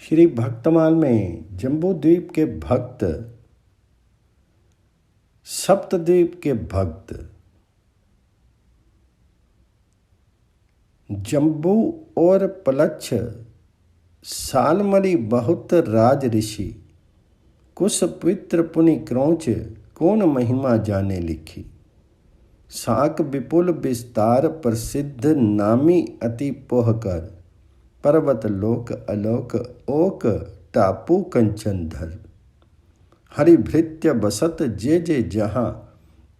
श्री भक्तमाल में जम्बूद्वीप के भक्त, सप्तद्वीप के भक्त, जम्बू और प्लक्ष, सालमली बहुत राज ऋषि, कुश पवित्र पुनि क्रौच, कौन महिमा जाने लिखी। साक विपुल विस्तार प्रसिद्ध, नामी अति पोहकर, पर्वत लोक अलोक ओक, टापू कंचनधर। हरिभृत्य बसत जे जे जहाँ,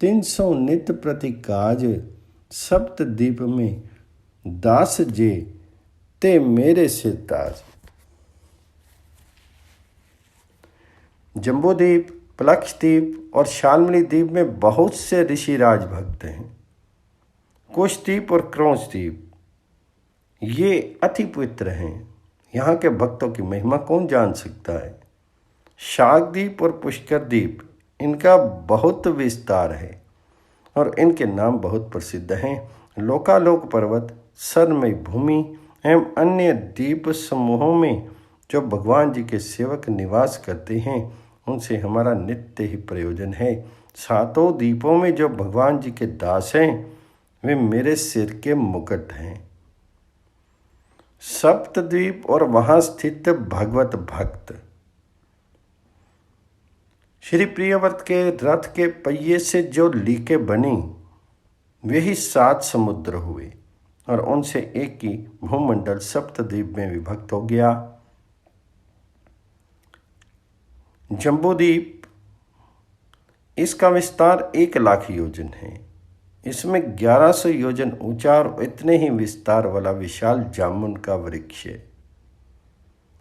300 नित प्रति काज, सप्तद्वीप में दास जे ते मेरे से ताज। जम्बूद्वीप, प्लक्षद्वीप और शाल्मली द्वीप में बहुत से ऋषिराज भक्त हैं। कुशद्वीप और क्रौंचद्वीप ये अति पवित्र हैं। यहाँ के भक्तों की महिमा कौन जान सकता है। शाकद्वीप और पुष्करद्वीप, इनका बहुत विस्तार है और इनके नाम बहुत प्रसिद्ध हैं। लोकालोक पर्वत, सर्वमय भूमि एवं अन्य द्वीप समूहों में जो भगवान जी के सेवक निवास करते हैं, उनसे हमारा नित्य ही प्रयोजन है। सातों द्वीपों में जो भगवान जी के दास हैं, वे मेरे सिर के मुकुट हैं। सप्तद्वीप और वहाँ स्थित भगवत भक्त, श्री प्रियव्रत के रथ के पहिए से जो लीके बनी, वे ही 7 समुद्र हुए और उनसे एक ही भूमंडल सप्तद्वीप में विभक्त हो गया। जम्बूद्वीप, इसका विस्तार 1 लाख योजन है। इसमें 1100 योजन ऊंचा और इतने ही विस्तार वाला विशाल जामुन का वृक्ष है।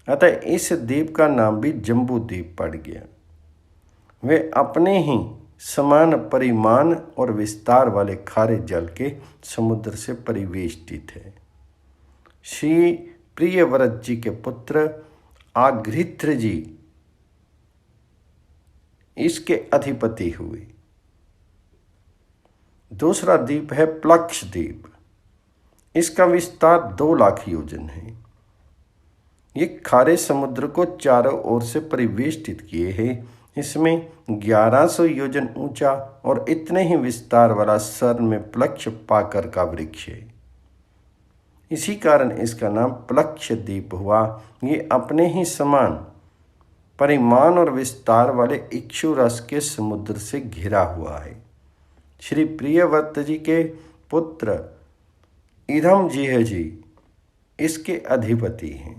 अतः इस द्वीप का नाम भी जम्बूद्वीप पड़ गया। वे अपने ही समान परिमाण और विस्तार वाले खारे जल के समुद्र से परिवेष्टित है। श्री प्रियव्रत जी के पुत्र आघ्रित्र जी इसके अधिपति हुए। दूसरा द्वीप है प्लक्षद्वीप। इसका विस्तार 2 लाख योजन है। ये खारे समुद्र को चारों ओर से परिवेष्टित किए है। इसमें 1100 योजन ऊंचा और इतने ही विस्तार वाला सर में प्लक्ष पाकर का वृक्ष है। इसी कारण इसका नाम प्लक्षद्वीप हुआ। ये अपने ही समान परिमाण और विस्तार वाले इक्षु रस के समुद्र से घिरा हुआ है। श्री प्रियव्रत जी के पुत्र इधम जी इसके अधिपति हैं।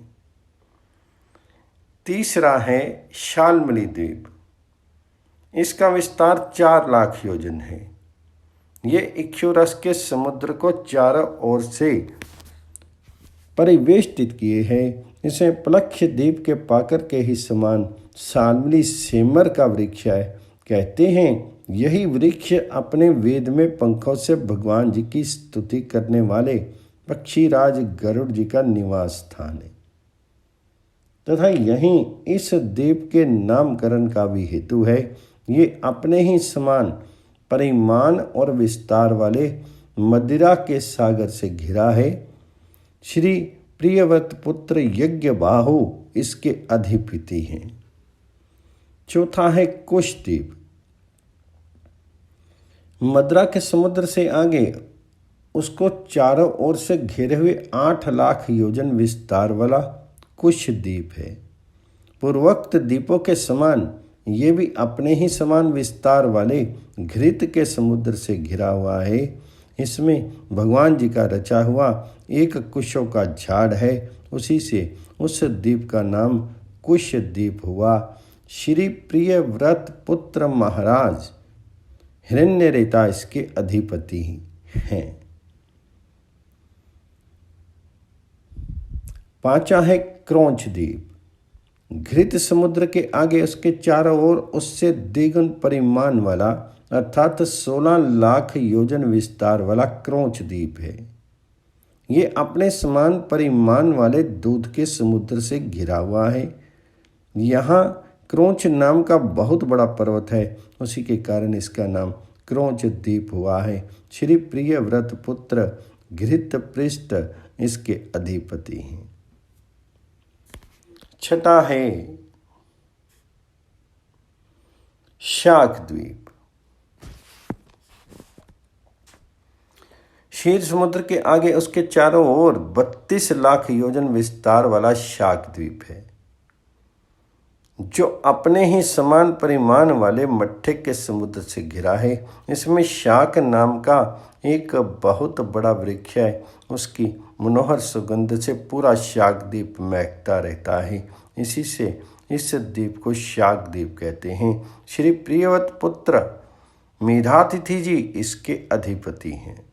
तीसरा है शाल्मली द्वीप। इसका विस्तार 4 लाख योजन है। ये इक्षुरस के समुद्र को चारों ओर से परिवेष्टित किए हैं। इसे प्लक्ष द्वीप के पाकर के ही समान शाल्मली सेमर का वृक्ष है। कहते हैं यही वृक्ष अपने वेद में पंखों से भगवान जी की स्तुति करने वाले पक्षीराज गरुड़ जी का निवास स्थान है तथा यहीं इस द्वीप के नामकरण का भी हेतु है। ये अपने ही समान परिमाण और विस्तार वाले मदिरा के सागर से घिरा है। श्री प्रियव्रत पुत्र यज्ञबाहु इसके अधिपति हैं। चौथा है कुशद्वीप। मदिरा के समुद्र से आगे उसको चारों ओर से घेरे हुए 8 लाख योजन विस्तार वाला कुशद्वीप है। पूर्वोक्त द्वीपों के समान ये भी अपने ही समान विस्तार वाले घृत के समुद्र से घिरा हुआ है। इसमें भगवान जी का रचा हुआ एक कुशों का झाड़ है। उसी से उस द्वीप का नाम कुशद्वीप हुआ। श्री प्रियव्रत पुत्र महाराज हिरण्यरेता इसके अधिपति हैं। 5वां है क्रौंचद्वीप। घृत समुद्र के आगे उसके चारों ओर उससे द्विगुण परिमाण वाला अर्थात 16 लाख योजन विस्तार वाला क्रौंचद्वीप है। ये अपने समान परिमाण वाले दूध के समुद्र से घिरा हुआ है। यहाँ क्रौंच नाम का बहुत बड़ा पर्वत है। उसी के कारण इसका नाम क्रौंचद्वीप हुआ है। श्री प्रियव्रत पुत्र घृत पृष्ठ इसके अधिपति हैं। छठा है शाक द्वीप। क्षीर समुद्र के आगे उसके चारों ओर 32 लाख योजन विस्तार वाला शाक द्वीप है, जो अपने ही समान परिमाण वाले मट्ठे के समुद्र से घिरा है। इसमें शाक नाम का एक बहुत बड़ा वृक्ष है। उसकी मनोहर सुगंध से पूरा शाक द्वीप महकता रहता है। इसी से इस द्वीप को शाक द्वीप कहते हैं। श्री प्रियव्रत पुत्र मेधातिथि जी इसके अधिपति हैं।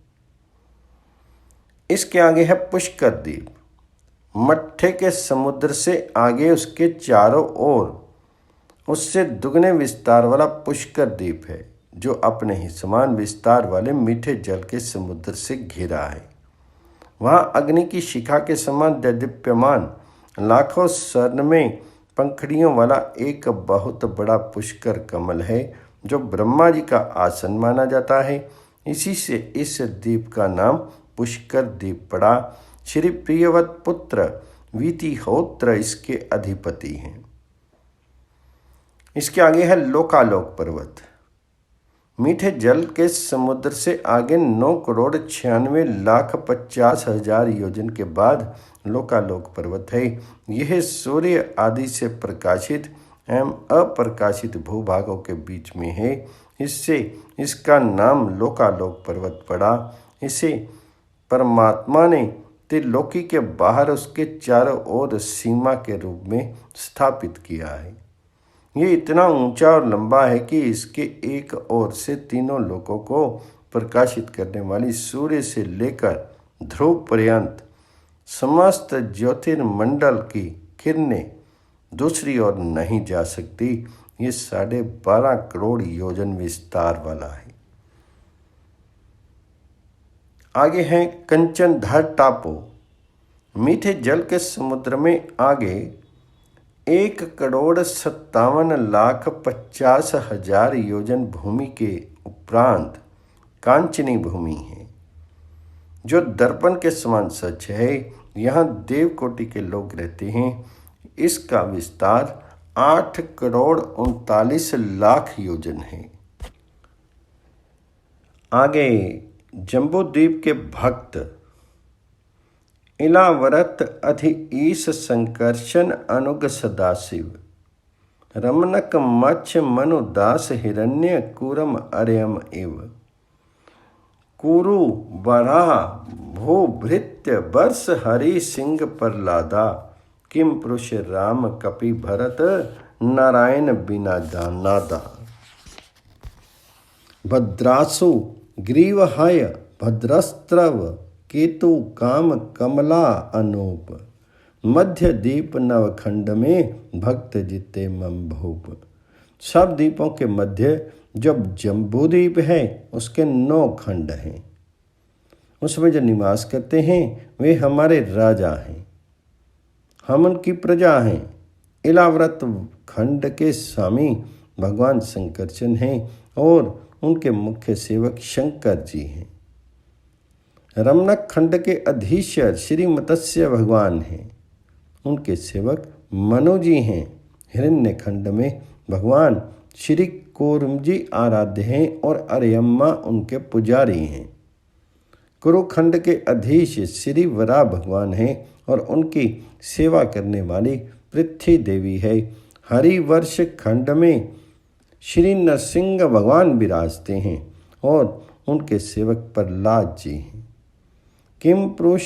इसके आगे है पुष्कर द्वीप। मट्ठे के समुद्र से आगे उसके चारों ओर उससे दुगने विस्तार वाला पुष्कर द्वीप है, जो अपने ही समान विस्तार वाले मीठे जल के समुद्र से घिरा है। वहाँ अग्नि की शिखा के समान दैदीप्यमान लाखों स्वर्ण में पंखड़ियों वाला एक बहुत बड़ा पुष्कर कमल है, जो ब्रह्मा जी का आसन माना जाता है। इसी से इस द्वीप का नाम पुष्कर द्वीप पड़ा। श्री प्रियव्रत पुत्र वीतिहोत्र इसके अधिपति हैं। इसके आगे है लोकालोक पर्वत। मीठे जल के समुद्र से आगे 9,96,50,000 योजन के बाद लोकालोक पर्वत है। यह सूर्य आदि से प्रकाशित एवं अप्रकाशित भूभागों के बीच में है। इससे इसका नाम लोकालोक पर्वत पड़ा। इसे परमात्मा ने त्रिलोकी के बाहर उसके चारों ओर सीमा के रूप में स्थापित किया है। ये इतना ऊंचा और लंबा है कि इसके एक ओर से तीनों लोकों को प्रकाशित करने वाली सूर्य से लेकर ध्रुव पर्यंत समस्त ज्योतिर्मंडल की किरणें दूसरी ओर नहीं जा सकती। ये 12.5 करोड़ योजन विस्तार वाला है। आगे है कंचनधर टापू। मीठे जल के समुद्र में आगे 1,57,50,000 योजन भूमि के उपरांत कांचनी भूमि है, जो दर्पण के समान स्वच्छ है। यहाँ देवकोटि के लोग रहते हैं। इसका विस्तार 8,39,00,000 योजन है। आगे जम्बूद्वीप के भक्त इलाव्रत अधिईश संकर्षण अनुग सदाशिव रमनक मच्छ मनुदास हिरण्य कुरम अर्यम इव कुरु बराह भूभृत्य वर्ष हरि सिंह प्रहलादा किम पुरुष राम कपि भरत नारायण बिना नादा भद्रासु ग्रीवहय भद्रस्त्रव केतु काम कमला अनूप मध्य दीप नवखंड में भक्त जिते मम भूप। सब द्वीपों के मध्य जब जम्बूद्वीप है उसके 9 खंड हैं। उसमें जो निवास करते हैं वे हमारे राजा हैं, हम उनकी प्रजा हैं। इलाव्रत खंड के स्वामी भगवान संकर्षण हैं और उनके मुख्य सेवक शंकर जी हैं। रमनक खंड के अधीश्वर श्री मत्स्य भगवान हैं, उनके सेवक मनु जी हैं। हिरण्य खंड में भगवान श्री कोरम जी आराध्य हैं और अर्यम्मा उनके पुजारी हैं। कुरुखंड के अधीश श्री वरा भगवान हैं और उनकी सेवा करने वाली पृथ्वी देवी है। हरिवर्ष खंड में श्री नरसिंह भगवान विराजते हैं और उनके सेवक प्रहलाद जी हैं। किम पुरुष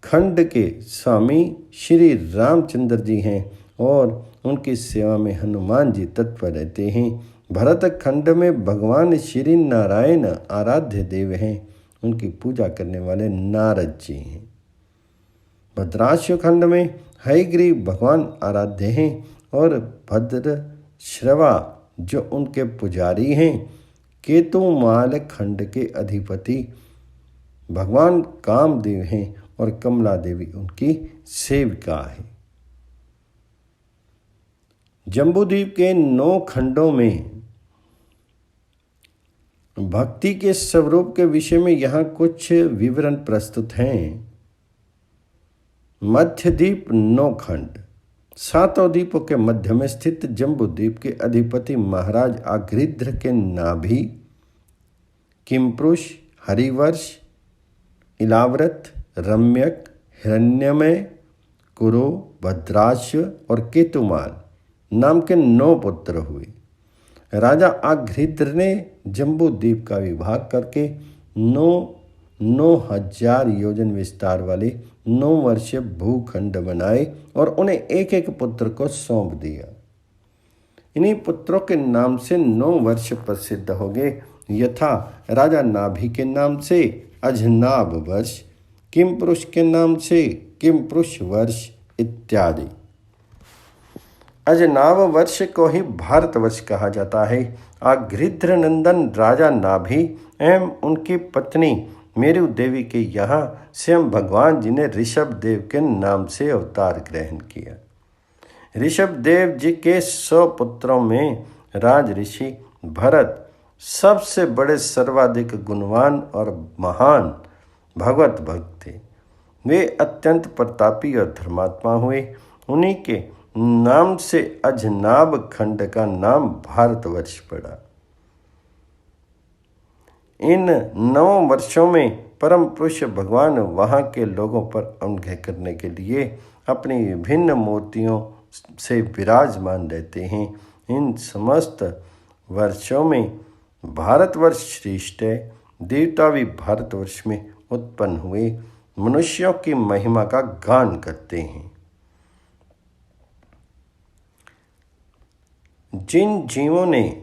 खंड के स्वामी श्री रामचंद्र जी हैं और उनकी सेवा में हनुमान जी तत्पर रहते हैं। भरत खंड में भगवान श्री नारायण आराध्य देव हैं, उनकी पूजा करने वाले नारद जी हैं। भद्राश्व खंड में हयग्रीव भगवान आराध्य हैं और भद्र श्रवा जो उनके पुजारी हैं। केतुमाल खंड के अधिपति भगवान कामदेव हैं और कमला देवी उनकी सेविका है। जम्बूद्वीप के 9 खंडों में भक्ति के स्वरूप के विषय में यहाँ कुछ विवरण प्रस्तुत हैं। मध्यद्वीप 9 खंड, सातों द्वीपों के मध्य में स्थित जम्बू द्वीप के अधिपति महाराज अघ्रिद्र के नाभि, किमपुरुष, हरिवर्ष, इलाव्रत, रम्यक, हिरण्यमय, कुरु, भद्राश्व और केतुमाल नाम के 9 पुत्र हुए। राजा अघ्रिद्र ने जम्बू द्वीप का विभाग करके 9,000 योजन विस्तार वाले 9 वर्षीय भूखंड बनाए और उन्हें एक एक पुत्र को सौंप दिया। इन्हीं पुत्रों के नाम से 9 वर्ष प्रसिद्ध हो गए, यथा राजा नाभि के नाम से अजनाभ वर्ष, किमपुरुष के नाम से किमपुरुष वर्ष इत्यादि। अजनाभ वर्ष को ही भारतवर्ष कहा जाता है। अघ्रिद्र नंदन राजा नाभि एवं उनकी पत्नी मेरु देवी के यहाँ स्वयं भगवान जी ने ऋषभ देव के नाम से अवतार ग्रहण किया। ऋषभ देव जी के 100 पुत्रों में राज ऋषि भरत सबसे बड़े, सर्वाधिक गुणवान और महान भगवत भक्त थे। वे अत्यंत प्रतापी और धर्मात्मा हुए। उन्हीं के नाम से अजनाभ खंड का नाम भारतवर्ष पड़ा। इन 9 वर्षों में परम पुरुष भगवान वहाँ के लोगों पर अनुग्रह करने के लिए अपनी विभिन्न मूर्तियों से विराजमान रहते हैं। इन समस्त वर्षों में भारतवर्ष श्रेष्ठ है। देवता भी भारतवर्ष में उत्पन्न हुए मनुष्यों की महिमा का गान करते हैं। जिन जीवों ने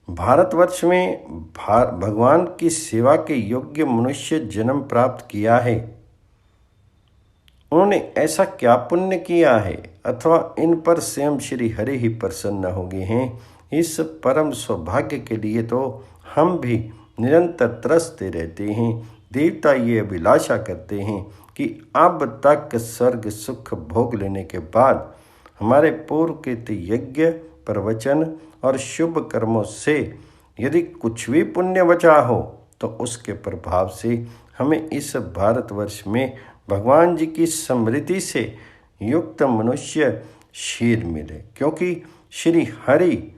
भारतवर्ष में भगवान की सेवा के योग्य मनुष्य जन्म प्राप्त किया है, उन्होंने ऐसा क्या पुण्य किया है अथवा इन पर स्वयं श्री हरि ही प्रसन्न हो गए हैं। इस परम सौभाग्य के लिए तो हम भी निरंतर त्रसते रहते हैं। देवता ये अभिलाषा करते हैं कि अब तक स्वर्ग सुख भोग लेने के बाद हमारे पूर्व कृत यज्ञ, प्रवचन और शुभ कर्मों से यदि कुछ भी पुण्य बचा हो तो उसके प्रभाव से हमें इस भारतवर्ष में भगवान जी की समृद्धि से युक्त मनुष्य शीर मिले, क्योंकि श्री हरि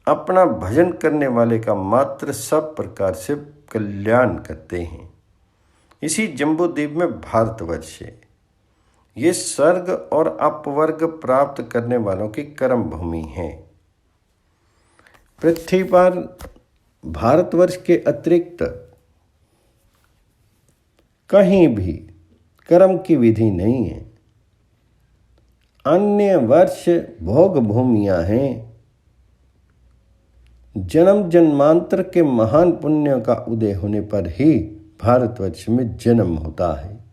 अपना भजन करने वाले का मात्र सब प्रकार से कल्याण करते हैं। इसी जम्बू द्वीप में भारतवर्ष है। ये स्वर्ग और अपवर्ग प्राप्त करने वालों की कर्म भूमि है। पृथ्वी पर भारतवर्ष के अतिरिक्त कहीं भी कर्म की विधि नहीं है। अन्य वर्ष भोग भूमियां हैं। जन्म जन्मांतर के महान पुण्य का उदय होने पर ही भारतवर्ष में जन्म होता है।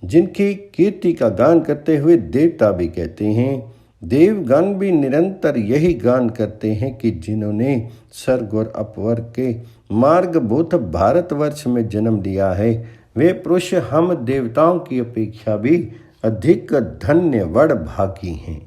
जिनकी कीर्ति का गान करते हुए देवता भी कहते हैं, देवगण भी निरंतर यही गान करते हैं कि जिन्होंने स्वर्ग और अपवर्ग के मार्गभूत भारतवर्ष में जन्म लिया है, वे पुरुष हम देवताओं की अपेक्षा भी अधिक धन्य वड भागी हैं।